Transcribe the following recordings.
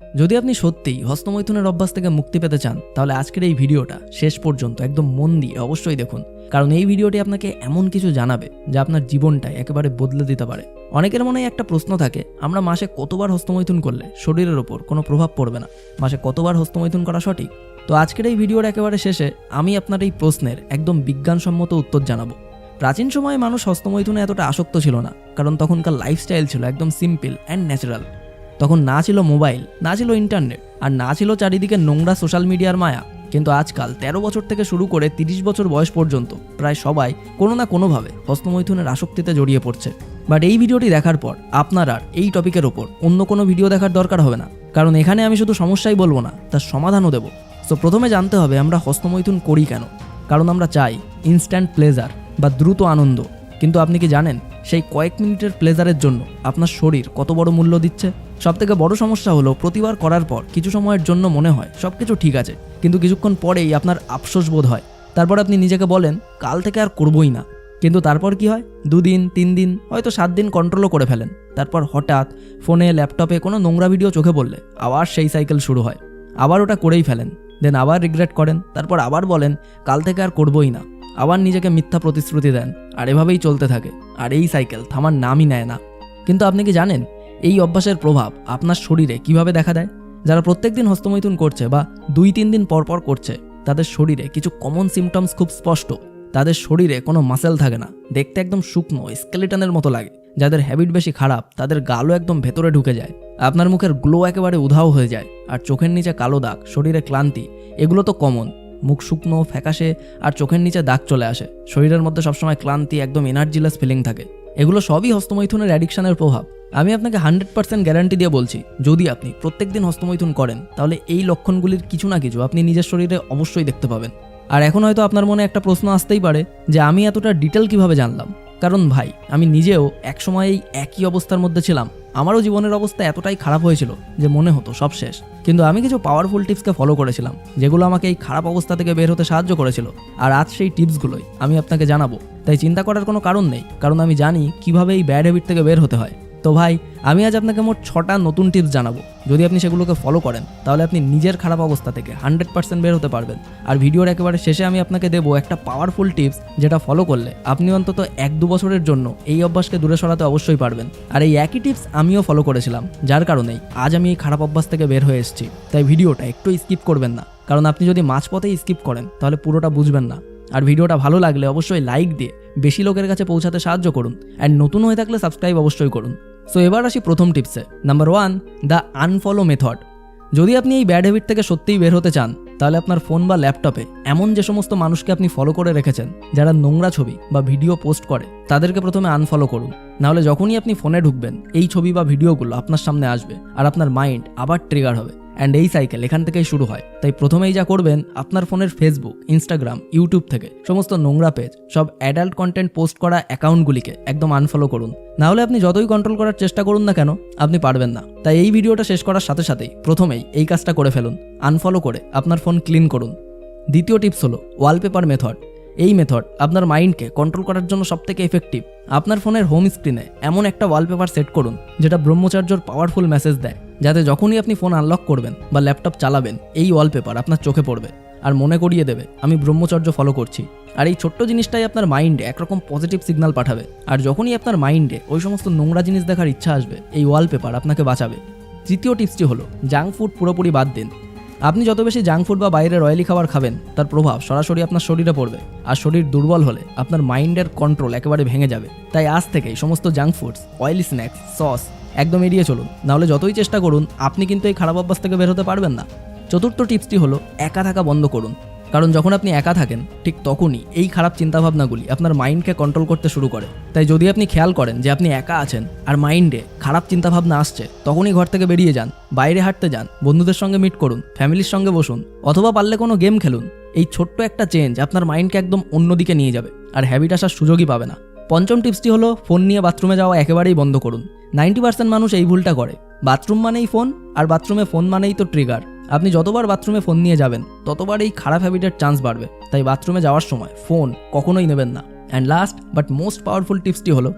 যদি আপনি সত্যিই হস্তমৈথুনের অভ্যাস থেকে মুক্তি পেতে চান তাহলে আজকের এই ভিডিওটা শেষ পর্যন্ত একদম মন দিয়ে অবশ্যই দেখুন, কারণ এই ভিডিওটি আপনাকে এমন কিছু জানাবে যা আপনার জীবনটাই একেবারে বদলে দিতে পারে। অনেকের মনে একটা প্রশ্ন থাকে, আমরা মাসে কতবার হস্তমৈথুন করলে শরীরের ওপর কোনো প্রভাব পড়বে না, মাসে কতবার হস্তমৈথুন করা সঠিক? তো আজকের এই ভিডিওর একেবারে শেষে আমি আপনার এই প্রশ্নের একদম বিজ্ঞানসম্মত উত্তর জানাবো। প্রাচীন সময়ে মানুষ হস্তমৈথুনে এতটা আসক্ত ছিল না, কারণ তখনকার লাইফস্টাইল ছিল একদম সিম্পল অ্যান্ড ন্যাচারাল। তখন না ছিল মোবাইল, না ছিল ইন্টারনেট, আর না ছিল চারিদিকে নোংরা সোশ্যাল মিডিয়ার মায়া। কিন্তু আজকাল 13 বছর থেকে শুরু করে 30 বছর বয়স পর্যন্ত প্রায় সবাই কোনো না কোনোভাবে হস্তমৈথুনের আসক্তিতে জড়িয়ে পড়ছে। বাট এই ভিডিওটি দেখার পর আপনার আর এই টপিকের ওপর অন্য কোনো ভিডিও দেখার দরকার হবে না, কারণ এখানে আমি শুধু সমস্যাই বলবো না, তার সমাধানও দেবো। সো প্রথমে জানতে হবে আমরা হস্তমৈথুন করি কেন। কারণ আমরা চাই ইনস্ট্যান্ট প্লেজার বা দ্রুত আনন্দ। কিন্তু আপনি কি জানেন সেই কয়েক মিনিটের প্লেজারের জন্য আপনার শরীর কত বড় মূল্য দিচ্ছে? সবথেকে বড় সমস্যা হলো প্রতিবার করার পর কিছু সময়ের জন্য মনে হয় সবকিছু ঠিক আছে, কিন্তু কিছুক্ষণ পরেই আপনার আফসোস বোধ হয়। তারপর আপনি নিজেকে বলেন কাল থেকে আর করবই না। কিন্তু তারপর কি হয়? 2 দিন 3 দিন হয়তো 7 দিন কন্ট্রোলও করে ফেলেন। তারপর হঠাৎ ফোনে ল্যাপটপে কোনো নোংরা ভিডিও চোখে পড়লে আবার সেই সাইকেল শুরু হয়, আবার ওটা করেই ফেলেন, দেন আবার রিগ্রেট করেন, তারপর আবার বলেন কাল থেকে আর করবই না, আবার নিজেকে মিথ্যা প্রতিশ্রুতি দেন, আর এভাবেই চলতে থাকে। আর এই সাইকেল থামার নামই নেয় না। কিন্তু আপনি কি জানেন এই অভ্যাসের প্রভাব আপনার শরীরে কিভাবে দেখা দেয়? যারা প্রত্যেকদিন হস্তমৈথুন করছে বা 2-3 দিন পর পর করছে, তাদের শরীরে কিছু কমন সিমটমস খুব স্পষ্ট। তাদের শরীরে কোনো মাসেল থাকে না, দেখতে একদম শুকনো স্কেলেটনের মতো লাগে। যাদের হ্যাবিট বেশি খারাপ তাদের গালও একদম ভেতরে ঢুকে যায়। আপনার মুখের গ্লো একেবারে উধাও হয়ে যায়, আর চোখের নিচে কালো দাগ, শরীরে ক্লান্তি, এগুলো তো কমন। মুখ শুকনো ফ্যাকাশে আর চোখের নিচে দাগ চলে আসে, শরীরের মধ্যে সবসময় ক্লান্তি, একদম এনার্জিলেস ফিলিং থাকে। এগুলো সবই হস্তমৈথুনের অ্যাডিকশনের প্রভাব। আমি আপনাকে 100% গ্যারান্টি দিয়ে বলছি, যদি আপনি প্রত্যেকদিন হস্তমৈথুন করেন তাহলে এই লক্ষণগুলির কিছু না কিছু আপনি নিজের শরীরে অবশ্যই দেখতে পাবেন। আর এখন হয়তো আপনার মনে একটা প্রশ্ন আসতেই পারে যে আমি এতটা ডিটেল কিভাবে জানলাম? কারণ ভাই, আমি নিজেও একসময় এই একই অবস্থার মধ্যে ছিলাম। আমারও জীবনের অবস্থা এতটাই খারাপ হয়েছিল যে মনে হতো সব শেষ। কিন্তু আমি কিছু পাওয়ারফুল টিপসকে ফলো করেছিলাম, যেগুলো আমাকে এই খারাপ অবস্থা থেকে বের হতে সাহায্য করেছিল। আর আজ সেই টিপসগুলোই আমি আপনাকে জানাবো। তাই চিন্তা করার কোনো কারণ নেই, কারণ আমি জানি কিভাবে এই ব্যাড হ্যাবিট থেকে বের হতে হয়। তো ভাই, আমি আজ আপনাকে মোট 6টা নতুন টিপস জানাবো। যদি আপনি সেগুলোকে ফলো করেন তাহলে আপনি নিজের খারাপ অবস্থা থেকে 100% বের হতে পারবেন। আর ভিডিওর একেবারে শেষে আমি আপনাকে দেবো একটা পাওয়ারফুল টিপস, যেটা ফলো করলে আপনি অন্তত 1-2 বছরের জন্য এই অভ্যাসকে দূরে সরাতে অবশ্যই পারবেন। আর এই একই টিপস আমিও ফলো করেছিলাম, যার কারণেই আজ আমি এই খারাপ অভ্যাস থেকে বের হয়ে এসেছি। তাই ভিডিওটা একটু স্কিপ করবেন না, কারণ আপনি যদি মাঝপথেই স্কিপ করেন তাহলে পুরোটা বুঝবেন না। আর ভিডিওটা ভালো লাগলে অবশ্যই লাইক দিয়ে বেশি লোকের কাছে পৌঁছাতে সাহায্য করুন। অ্যান্ড নতুন হয়ে থাকলে সাবস্ক্রাইব অবশ্যই করুন। সো এবার আসি প্রথম টিপসে। Number 1, the unfollow method. যদি আপনি এই ব্যাড হ্যাবিট থেকে সত্যিই বের হতে চান তাহলে আপনার ফোন বা ল্যাপটপে এমন যে সমস্ত মানুষকে আপনি ফলো করে রেখেছেন যারা নোংরা ছবি বা ভিডিও পোস্ট করে, তাদেরকে প্রথমে আনফলো করুন। নাহলে যখনই আপনি ফোনে ঢুকবেন এই ছবি বা ভিডিওগুলো আপনার সামনে আসবে আর আপনার মাইন্ড আবার ট্রিগার হবে। অ্যান্ড এই সাইকেল এখান থেকেই শুরু হয়। তাই প্রথমেই যা করবেন, আপনার ফোনের ফেসবুক, ইনস্টাগ্রাম, ইউটিউব থেকে সমস্ত নোংরা পেজ, সব অ্যাডাল্ট কন্টেন্ট পোস্ট করা অ্যাকাউন্টগুলিকে একদম আনফলো করুন। নাহলে আপনি যতই কন্ট্রোল করার চেষ্টা করুন না কেন, আপনি পারবেন না। তাই এই ভিডিওটা শেষ করার সাথে সাথেই প্রথমেই এই কাজটা করে ফেলুন, আনফলো করে আপনার ফোন ক্লিন করুন। দ্বিতীয় টিপস হলো ওয়ালপেপার মেথড। এই মেথড আপনার মাইন্ডকে কন্ট্রোল করার জন্য সবথেকে এফেক্টিভ। আপনার ফোনের হোম স্ক্রিনে এমন একটা ওয়ালপেপার সেট করুন যেটা ব্রহ্মচার্যর পাওয়ারফুল মেসেজ দেয়, যাতে যখনই আপনি ফোন আনলক করবেন বা ল্যাপটপ চালাবেন এই ওয়ালপেপার আপনার চোখে পড়বে আর মনে করিয়ে দেবে আমি ব্রহ্মচর্য ফলো করছি। আর এই ছোট্ট জিনিসটাই আপনার মাইন্ডে একরকম পজিটিভ সিগন্যাল পাঠাবে। আর যখনই আপনার মাইন্ডে ওই সমস্ত নোংরা জিনিস দেখার ইচ্ছা আসবে, এই ওয়ালপেপার আপনাকে বাঁচাবে। তৃতীয় টিপসটি হলো জাঙ্ক ফুড পুরোপুরি বাদ দিন। আপনি যত বেশি জাঙ্ক ফুড বা বাইরের অয়েলি খাবার খাবেন, তার প্রভাব সরাসরি আপনার শরীরে পড়বে। আর শরীর দুর্বল হলে আপনার মাইন্ডের কন্ট্রোল একেবারে ভেঙে যাবে। তাই আজ থেকেই সমস্ত junk foods, oily snacks, sauce একদম এড়িয়ে চলুন। নাহলে যতই চেষ্টা করুন আপনি কিন্তু এই খারাপ অভ্যাস থেকে বের হতে পারবেন না। চতুর্থ টিপসটি হলো একা থাকা বন্ধ করুন। কারণ যখন আপনি একা থাকেন ঠিক তখনই এই খারাপ চিন্তাভাবনাগুলি আপনার মাইন্ডকে কন্ট্রোল করতে শুরু করে। তাই যদি আপনি খেয়াল করেন যে আপনি একা আছেন আর মাইন্ডে খারাপ চিন্তাভাবনা আসছে, তখনই ঘর থেকে বেরিয়ে যান, বাইরে হাঁটতে যান, বন্ধুদের সঙ্গে মিট করুন, ফ্যামিলির সঙ্গে বসুন, অথবা পারলে কোনো গেম খেলুন। এই ছোট্ট একটা চেঞ্জ আপনার মাইন্ডকে একদম অন্যদিকে নিয়ে যাবে আর হ্যাবিট আসার সুযোগই পাবে না। পঞ্চম টিপসটি হলো ফোন নিয়ে বাথরুমে যাওয়া একেবারেই বন্ধ করুন। 90% মানুষ এই ভুলটা করে। বাথরুম মানেই ফোন, আর বাথরুমে ফোন মানেই তো ট্রিগার। আপনি যতবার বাথরুমে ফোন নিয়ে যাবেন ততবার এই খারাপ হ্যাবিটের চান্স বাড়বে। তাই বাথরুমে যাওয়ার সময় ফোন কখনোই নেবেন না। And last but most powerful টিপসটি হলো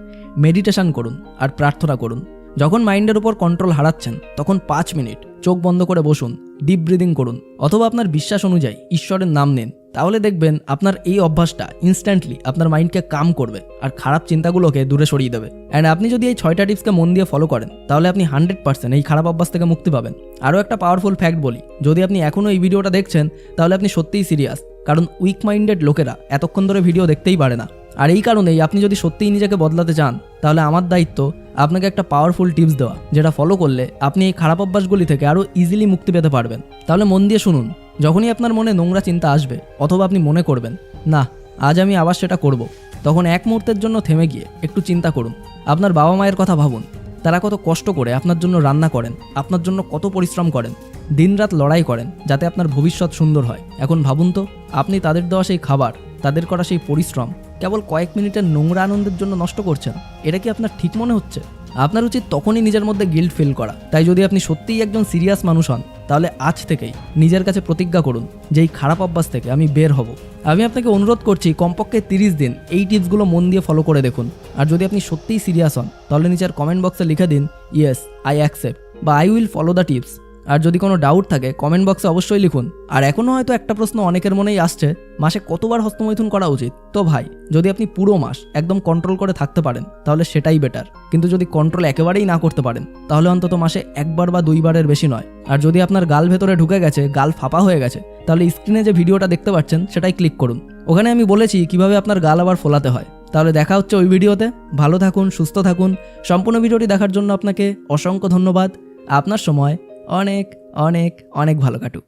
মেডিটেশন করুন আর প্রার্থনা করুন। যখন মাইন্ডের উপর কন্ট্রোল হারাচ্ছেন তখন 5 মিনিট চোখ বন্ধ করে বসুন, ডিপ ব্রিদিং করুন অথবা আপনার বিশ্বাস অনুযায়ী ঈশ্বরের নাম নিন। তাহলে দেখবেন আপনার এই অভ্যাসটা ইনস্ট্যান্টলি আপনার মাইন্ডকে কাম করবে আর খারাপ চিন্তাগুলোকে দূরে সরিয়ে দেবে। অ্যান্ড আপনি যদি এই 6টা টিপসকে মন দিয়ে ফলো করেন তাহলে আপনি 100% এই খারাপ অভ্যাস থেকে মুক্তি পাবেন। আরও একটা পাওয়ারফুল ফ্যাক্ট বলি, যদি আপনি এখনও এই ভিডিওটা দেখছেন তাহলে আপনি সত্যিই সিরিয়াস, কারণ উইক মাইন্ডেড লোকেরা এতক্ষণ ধরে ভিডিও দেখতেই পারে না। আর এই কারণেই আপনি যদি সত্যিই নিজেকে বদলাতে চান তাহলে আমার দায়িত্ব আপনাকে একটা পাওয়ারফুল টিপস দেওয়া, যেটা ফলো করলে আপনি এই খারাপ অভ্যাসগুলি থেকে আরও ইজিলি মুক্তি পেতে পারবেন। তাহলে মন দিয়ে শুনুন। যখনই আপনার মনে নোংরা চিন্তা আসবে অথবা আপনি মনে করবেন না আজ আমি আবার সেটা করব, তখন এক মুহূর্তের জন্য থেমে গিয়ে একটু চিন্তা করুন। আপনার বাবা মায়ের কথা ভাবুন, তারা কত কষ্ট করে আপনার জন্য রান্না করেন, আপনার জন্য কত পরিশ্রম করেন, দিনরাত লড়াই করেন যাতে আপনার ভবিষ্যৎ সুন্দর হয়। এখন ভাবুন তো, আপনি তাদের দেওয়া সেই খাবার, তাদের করা সেই পরিশ্রম কেবল কয়েক মিনিটের নোংরা আনন্দের জন্য নষ্ট করছেন। এটা কি আপনার ঠিক মনে হচ্ছে? আপনার উচিত তখনই নিজের মধ্যে গিল্ট ফিল করা। তাই যদি আপনি সত্যিই একজন সিরিয়াস মানুষ হন তাহলে আজ থেকেই নিজের কাছে প্রতিজ্ঞা করুন যে এই খারাপ অভ্যাস থেকে আমি বের হব। আমি আপনাকে অনুরোধ করছি কমপক্ষে 30 দিন এই টিপসগুলো মন দিয়ে ফলো করে দেখুন। আর যদি আপনি সত্যিই সিরিয়াস হন তাহলে নিচের কমেন্ট বক্সে লিখে দিন ইয়েস আই অ্যাকসেপ্ট বা I will follow the tips. আর যদি কোনো ডাউট থাকে কমেন্ট বক্সে অবশ্যই লিখুন। আর এখনও হয়তো একটা প্রশ্ন অনেকের মনেই আসছে, মাসে কতবার হস্তমৈথুন করা উচিত? তো ভাই, যদি আপনি পুরো মাস একদম কন্ট্রোল করে থাকতে পারেন তাহলে সেটাই বেটার। কিন্তু যদি কন্ট্রোল একেবারেই না করতে পারেন তাহলে অন্তত মাসে 1বার বা 2বারের বেশি নয়। আর যদি আপনার গাল ভেতরে ঢুকে গেছে, গাল ফাঁপা হয়ে গেছে, তাহলে স্ক্রিনে যে ভিডিওটা দেখতে পাচ্ছেন সেটাই ক্লিক করুন। ওখানে আমি বলেছি কিভাবে আপনার গাল আবার ফোলাতে হয়। তাহলে দেখা হচ্ছে ওই ভিডিওতে। ভালো থাকুন, সুস্থ থাকুন। সম্পূর্ণ ভিডিওটি দেখার জন্য আপনাকে অসংখ্য ধন্যবাদ। আপনার সময় অনেক অনেক অনেক ভালো কাটুক।